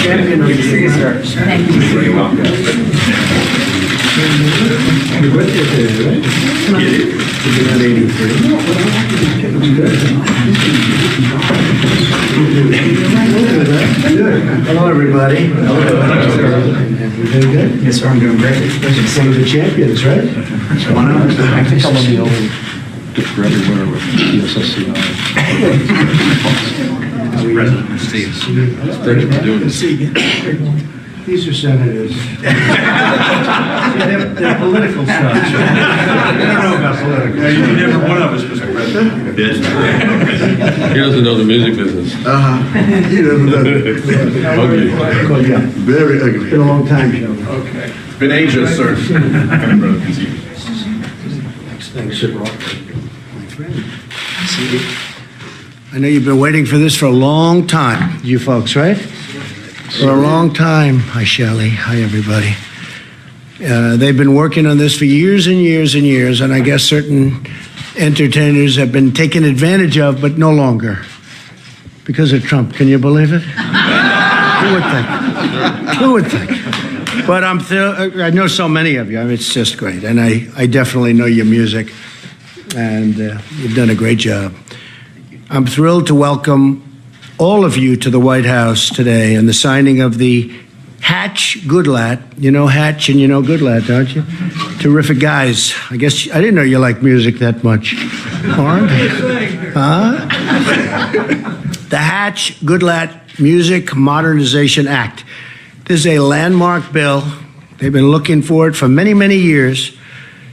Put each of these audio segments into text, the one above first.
Champion of the sir. Thank you. You're welcome. Your birthday today, right? You're not 83. Hello, everybody. Everything good? Yes, sir. I'm doing great. It's one of the champions, right? I think I'm on the only for everywhere with PSSCI. President Steve. Thank you for doing this. These are senators. they're political stuff. I don't know about political. You never one of us, Mr. President. Yes. He doesn't know the music business. He doesn't know. Ugly. Very ugly. It's been a long time, Joe. Okay. Been ages, sir. Thanks, sir. My friend. I know you've been waiting for this for a long time, you folks, right? For a long time. Hi, Shelley. Hi, everybody. They've been working on this for years and years and years, and I guess certain entertainers have been taken advantage of, but no longer. Because of Trump. Can you believe it? Who would think? Who would think? But I know so many of you. I mean, it's just great. And I definitely know your music, and you've done a great job. I'm thrilled to welcome all of you to the White House today and the signing of the Hatch Goodlatte. You know Hatch and you know Goodlatte, don't you? Terrific guys. I guess I didn't know you liked music that much. Huh? The Hatch Goodlatte Music Modernization Act. This is a landmark bill. They've been looking for it for many, many years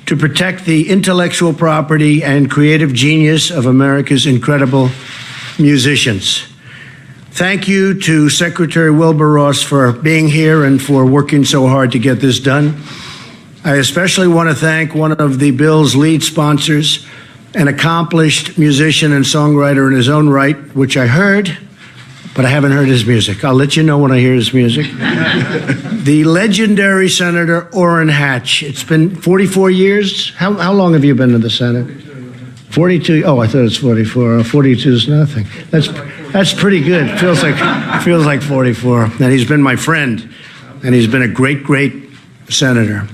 to protect the intellectual property and creative genius of America's incredible musicians. Thank you to Secretary Wilbur Ross for being here and for working so hard to get this done. I especially want to thank one of the bill's lead sponsors, an accomplished musician and songwriter in his own right, which I heard, but I haven't heard his music. I'll let you know when I hear his music. The legendary Senator Orrin Hatch. It's been 44 years. How long have you been in the Senate? 42. Oh, I thought it's 44. 42 is nothing. That's pretty good. Feels like 44. And he's been my friend, and he's been a great, great senator.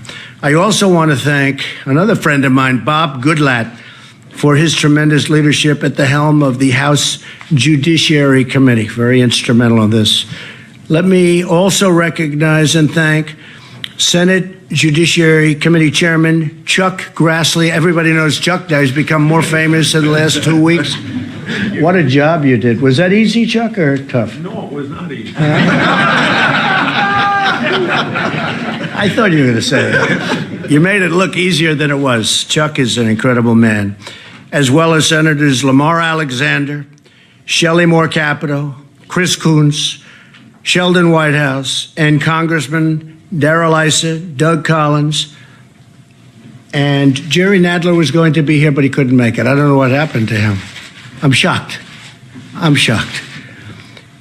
I also want to thank another friend of mine, Bob Goodlatte, for his tremendous leadership at the helm of the House Judiciary Committee. Very instrumental in this. Let me also recognize and thank Senate Judiciary Committee Chairman Chuck Grassley. Everybody knows Chuck now. He's become more famous in the last 2 weeks. What a job you did. Was that easy, Chuck, or tough? No, it was not easy. I thought you were going to say that. You made it look easier than it was. Chuck is an incredible man, as well as Senators Lamar Alexander, Shelley Moore Capito, Chris Coons, Sheldon Whitehouse, and Congressman Darrell Issa, Doug Collins, and Jerry Nadler was going to be here, but he couldn't make it. I don't know what happened to him. I'm shocked.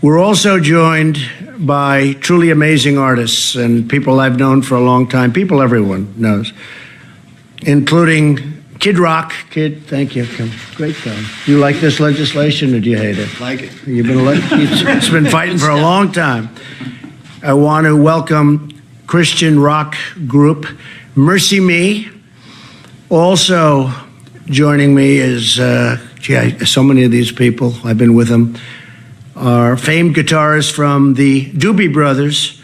We're also joined by truly amazing artists and people I've known for a long time, people everyone knows, including Kid Rock. Kid, thank you. Great film. You like this legislation or do you hate it? Like it. You've been it's been fighting for a long time. I want to welcome Christian rock group Mercy Me. Also joining me is, so many of these people, I've been with them, are famed guitarists from the Doobie Brothers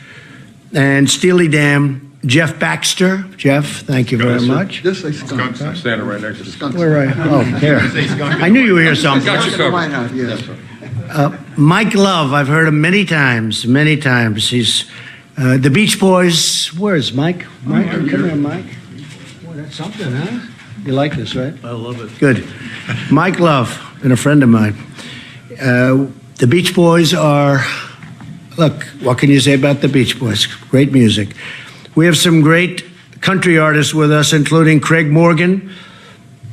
and Steely Dan, Jeff Baxter. Jeff, thank you very much. Just say skunk. I'm standing right next to the skunk. Where are you? Oh, here. I knew you were here someplace. Got you covered. Why not? Yes. Mike Love, I've heard him many times. He's the Beach Boys. Where's Mike? Mike, come here, Mike. Boy, that's something, huh? You like this, right? I love it. Good. Mike Love, been a friend of mine. The Beach Boys are, look, what can you say about the Beach Boys? Great music. We have some great country artists with us, including Craig Morgan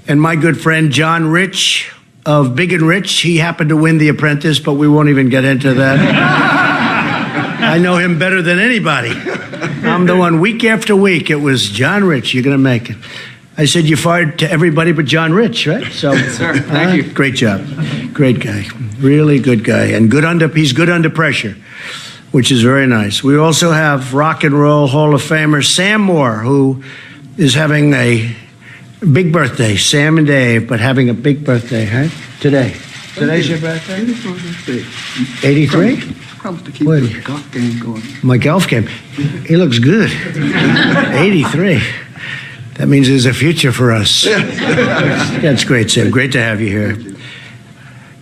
and my good friend John Rich of Big and Rich. He happened to win The Apprentice, but we won't even get into that. I know him better than anybody. I'm the one week after week. It was John Rich, you're going to make it. I said you fired to everybody but John Rich, right? So, sir. Thank you. Great job. Great guy. Really good guy. And he's good under pressure, which is very nice. We also have Rock and Roll Hall of Famer Sam Moore, who is having a big birthday. Sam and Dave, but having a big birthday, right? Today. Today's your birthday? 83? Helps to keep What? the golf game going. My golf game. He looks good. 83. That means there's a future for us. That's great, Sam. Great to have you here.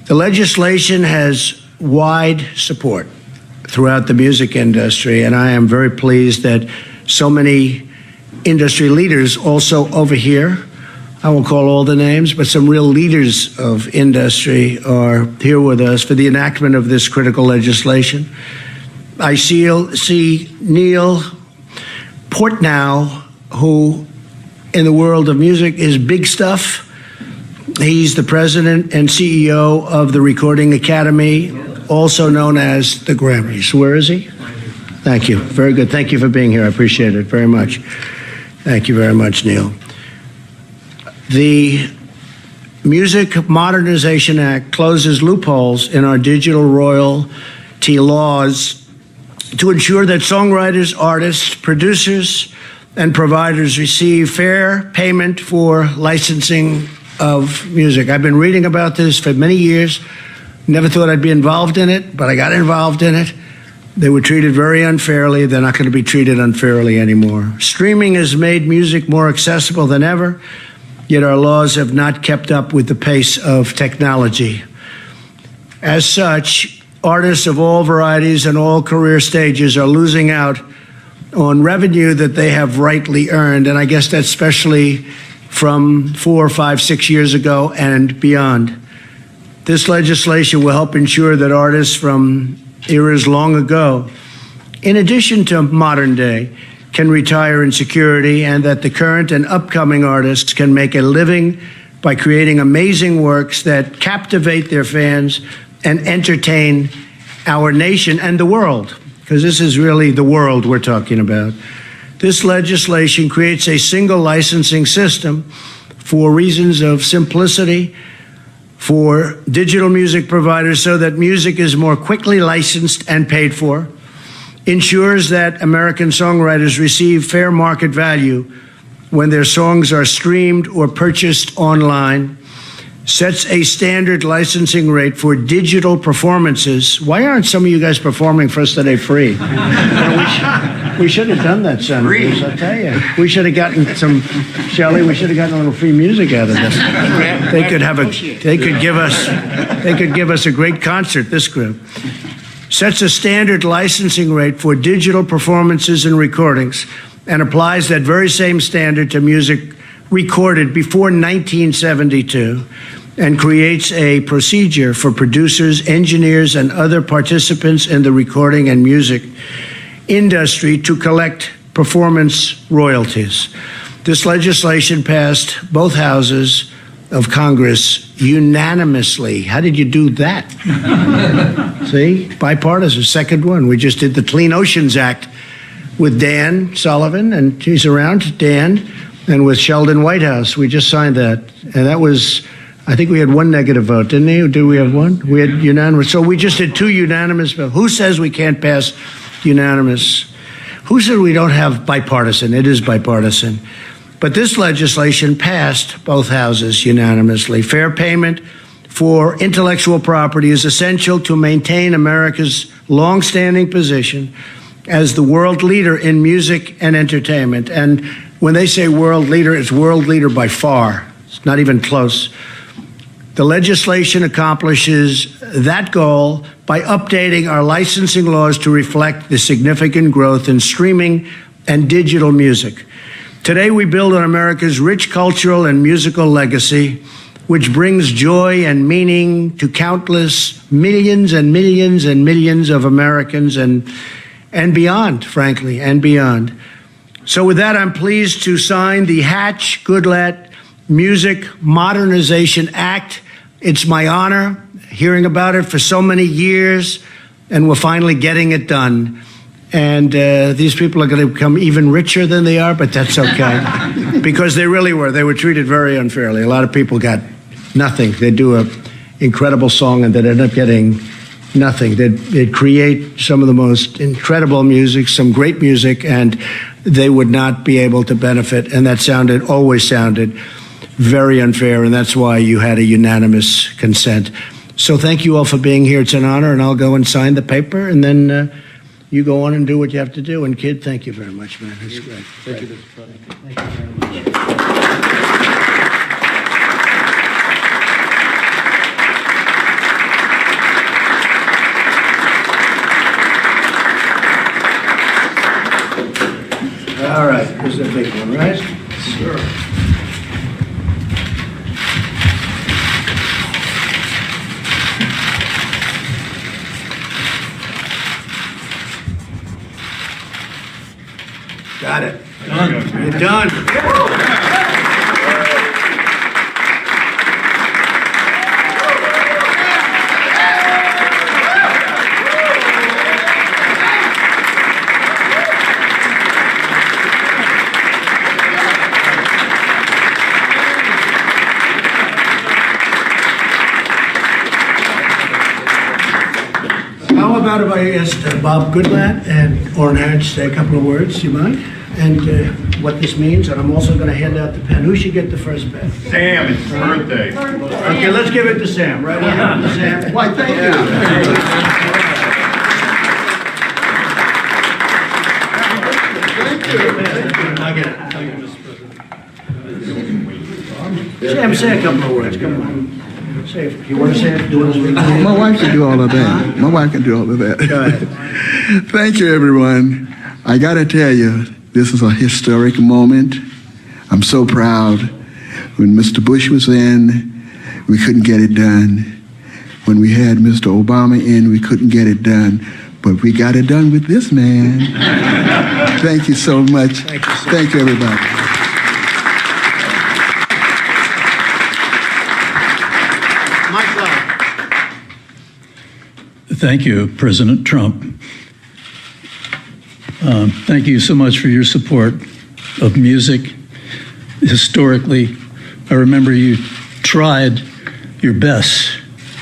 The legislation has wide support throughout the music industry, and I am very pleased that so many industry leaders also over here, I won't call all the names, but some real leaders of industry are here with us for the enactment of this critical legislation. I see Neil Portnow, who in the world of music is big stuff. He's the president and CEO of the Recording Academy, also known as the Grammys. Where is he? Thank you. Very good. Thank you for being here. I appreciate it very much. Thank you very much, Neil. The Music Modernization Act closes loopholes in our digital royalty laws to ensure that songwriters, artists, producers, and providers receive fair payment for licensing of music. I've been reading about this for many years. Never thought I'd be involved in it, but I got involved in it. They were treated very unfairly. They're not going to be treated unfairly anymore. Streaming has made music more accessible than ever, yet our laws have not kept up with the pace of technology. As such, artists of all varieties and all career stages are losing out on revenue that they have rightly earned, and I guess that's especially from 4, 5, 6 years ago and beyond. This legislation will help ensure that artists from eras long ago, in addition to modern day, can retire in security, and that the current and upcoming artists can make a living by creating amazing works that captivate their fans and entertain our nation and the world, because this is really the world we're talking about. This legislation creates a single licensing system for reasons of simplicity for digital music providers so that music is more quickly licensed and paid for, ensures that American songwriters receive fair market value when their songs are streamed or purchased online, sets a standard licensing rate for digital performances. Why aren't some of you guys performing for us today free? We should have done that, Senators, I tell you. We should have gotten some, Shelley, we should have gotten a little free music out of this. They could give us a great concert, this group. Sets a standard licensing rate for digital performances and recordings and applies that very same standard to music recorded before 1972 and creates a procedure for producers, engineers, and other participants in the recording and music industry to collect performance royalties. This legislation passed both houses of Congress unanimously. How did you do that? See? Bipartisan, second one. We just did the Clean Oceans Act with Dan Sullivan, and he's around, Dan, and with Sheldon Whitehouse. We just signed that. And that was, I think we had one negative vote, didn't we? Did we have one? We had unanimous. So we just did 2 unanimous votes. Who says we can't pass unanimous? Who said we don't have bipartisan? It is bipartisan. But this legislation passed both houses unanimously. Fair payment for intellectual property is essential to maintain America's longstanding position as the world leader in music and entertainment. And when they say world leader, it's world leader by far. It's not even close. The legislation accomplishes that goal by updating our licensing laws to reflect the significant growth in streaming and digital music. Today, we build on America's rich cultural and musical legacy, which brings joy and meaning to countless millions and millions and millions of Americans and beyond, frankly, and beyond. So with that, I'm pleased to sign the Hatch-Goodlatte Music Modernization Act. It's my honor hearing about it for so many years, and we're finally getting it done. And these people are going to become even richer than they are, but that's okay. because they really were. They were treated very unfairly. A lot of people got nothing. They'd do an incredible song and they'd end up getting nothing. They'd create some of the most incredible music, some great music, and they would not be able to benefit. And that always sounded very unfair, and that's why you had a unanimous consent. So thank you all for being here. It's an honor, and I'll go and sign the paper, and then you go on and do what you have to do. And kid, thank you very much, man. That's great. Thank you. Thank you very much. All right, here's the big one, right? Sure. Got it. Done. You're done. How about if I asked Bob Goodlatte and Orrin Hatch to say a couple of words, you mind? And what this means, and I'm also going to hand out the pen. Who should get the first pen? Sam, it's his birthday. Okay, let's give it to Sam, right? Sam. Why, thank you. I'll get it. Sam, say a couple of words. Come on. Say it. You want to say it? Do it as we can. My wife can do all of that. My wife can do all of that. Go ahead. Thank you, everyone. I got to tell you, this is a historic moment. I'm so proud. When Mr. Bush was in, we couldn't get it done. When we had Mr. Obama in, we couldn't get it done. But we got it done with this man. Thank you so much. Thank you, everybody. Mike Love. Thank you, President Trump. Thank you so much for your support of music. Historically, I remember you tried your best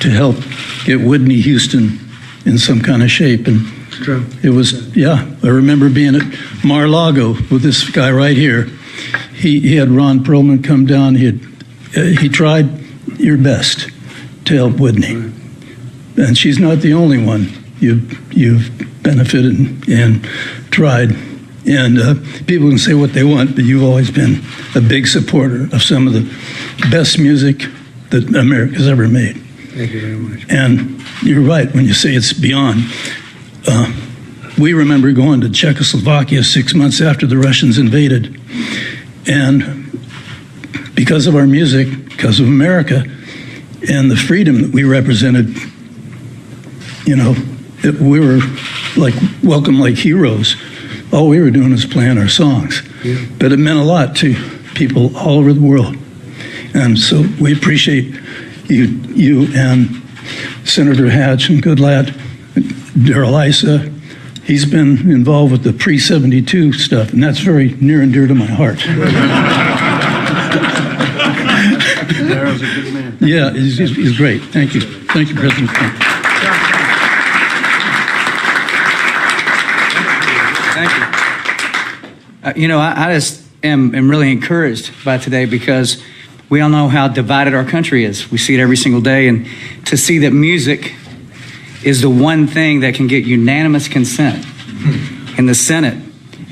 to help get Whitney Houston in some kind of shape. And True. it was, yeah, I remember being at Mar-a-Lago with this guy right here. He had Ron Perlman come down. He tried your best to help Whitney. And she's not the only one you've benefited and tried. And people can say what they want, but you've always been a big supporter of some of the best music that America's ever made. Thank you very much. And you're right when you say it's beyond. We remember going to Czechoslovakia 6 months after the Russians invaded. And because of our music, because of America, and the freedom that we represented, you know, we were like welcome like heroes. All we were doing was playing our songs. Yeah. But it meant a lot to people all over the world. And so we appreciate you and Senator Hatch and Goodlatte, Darrell Issa. He's been involved with the pre-72 stuff, and that's very near and dear to my heart. Darrell's a good man. Yeah, he's great. Thank you. Thank you, President Trump. Thank you. You know, I just am really encouraged by today because we all know how divided our country is. We see it every single day. And to see that music is the one thing that can get unanimous consent in the Senate,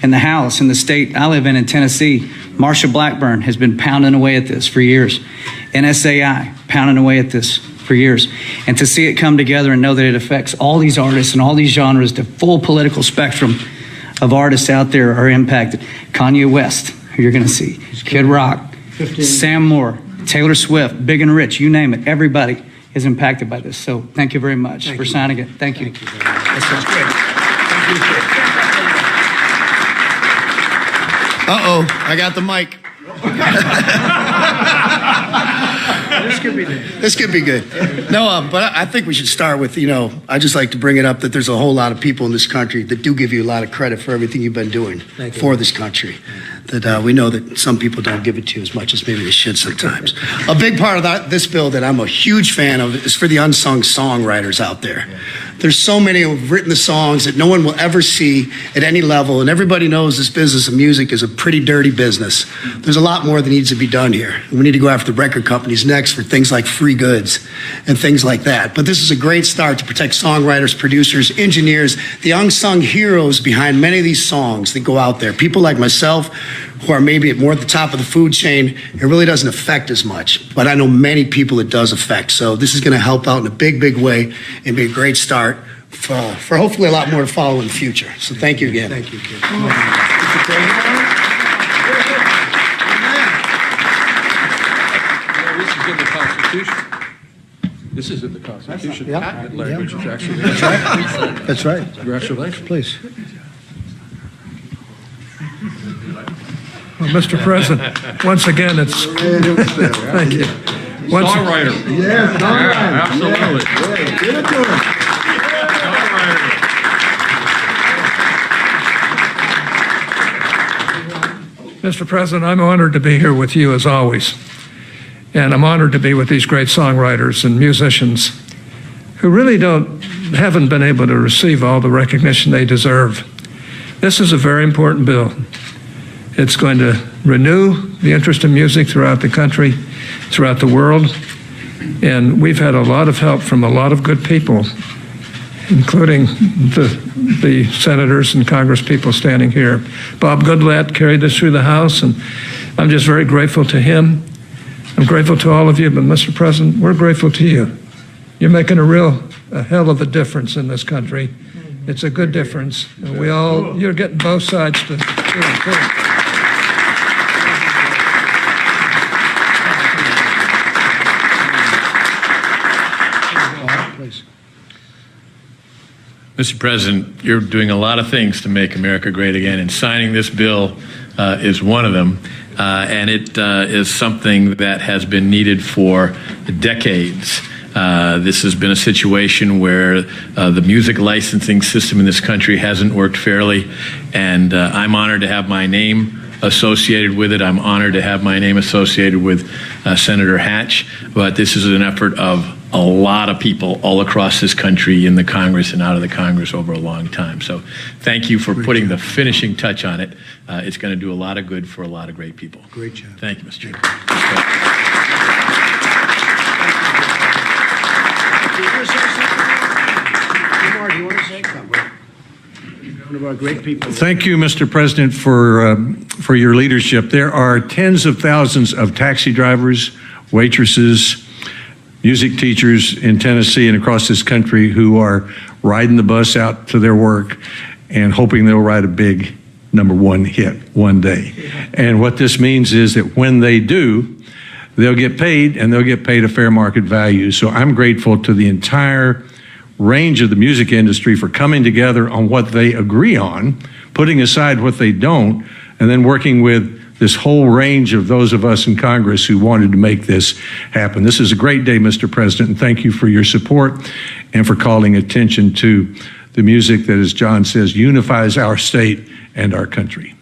in the House, in the state I live in Tennessee. Marsha Blackburn has been pounding away at this for years. NSAI, pounding away at this for years. And to see it come together and know that it affects all these artists and all these genres, the full political spectrum of artists out there are impacted. Kanye West, who you're going to see, Kid Rock, 15. Sam Moore, Taylor Swift, Big and Rich, you name it. Everybody is impacted by this. So thank you very much for signing it. Thank you. That's great. Uh-oh, I got the mic. This could be This could be good. No, but I think we should start with, I just like to bring it up that there's a whole lot of people in this country that do give you a lot of credit for everything you've been doing for this country. That we know that some people don't give it to you as much as maybe they should sometimes. A big part of this bill that I'm a huge fan of is for the unsung songwriters out there. There's so many who have written the songs that no one will ever see at any level, and everybody knows this business of music is a pretty dirty business. There's a lot more that needs to be done here. We need to go after the record companies next for things like free goods and things like that. But this is a great start to protect songwriters, producers, engineers, the unsung heroes behind many of these songs that go out there. People like myself who are maybe more at the top of the food chain, it really doesn't affect as much. But I know many people it does affect. So this is going to help out in a big, big way and be a great start for hopefully a lot more to follow in the future. So thank you again. Thank you, kid. This is in the Constitution. This is in the Constitution. Yeah. That language is actually. That's right. Congratulations. Please. Well, Mr. President, once again, it's, thank you. Songwriter. Yes, all right. Absolutely. Yeah, give it to him. Mr. President, I'm honored to be here with you as always. And I'm honored to be with these great songwriters and musicians who really haven't been able to receive all the recognition they deserve. This is a very important bill. It's going to renew the interest in music throughout the country, throughout the world. And we've had a lot of help from a lot of good people, including the senators and Congress people standing here. Bob Goodlatte carried this through the House, and I'm just very grateful to him. I'm grateful to all of you, but Mr. President, we're grateful to you. You're making a hell of a difference in this country. It's a good difference. And you're getting both sides to do it too. Mr. President, you're doing a lot of things to make America great again, and signing this bill is one of them. And it is something that has been needed for decades. This has been a situation where the music licensing system in this country hasn't worked fairly, and I'm honored to have my name associated with it. I'm honored to have my name associated with Senator Hatch, but this is an effort of a lot of people all across this country, in the Congress and out of the Congress, over a long time. So thank you for putting the finishing touch on it. It's going to do a lot of good for a lot of great people. Great job. Thank you, Mr. Chairman. Do you want to say something? One of our great people. Thank you, Mr. President, for your leadership. There are tens of thousands of taxi drivers, waitresses, music teachers in Tennessee and across this country who are riding the bus out to their work and hoping they'll write a big #1 hit one day. And what this means is that when they do, they'll get paid, and they'll get paid a fair market value. So I'm grateful to the entire range of the music industry for coming together on what they agree on, putting aside what they don't, and then working with this whole range of those of us in Congress who wanted to make this happen. This is a great day, Mr. President, and thank you for your support and for calling attention to the music that, as John says, unifies our state and our country.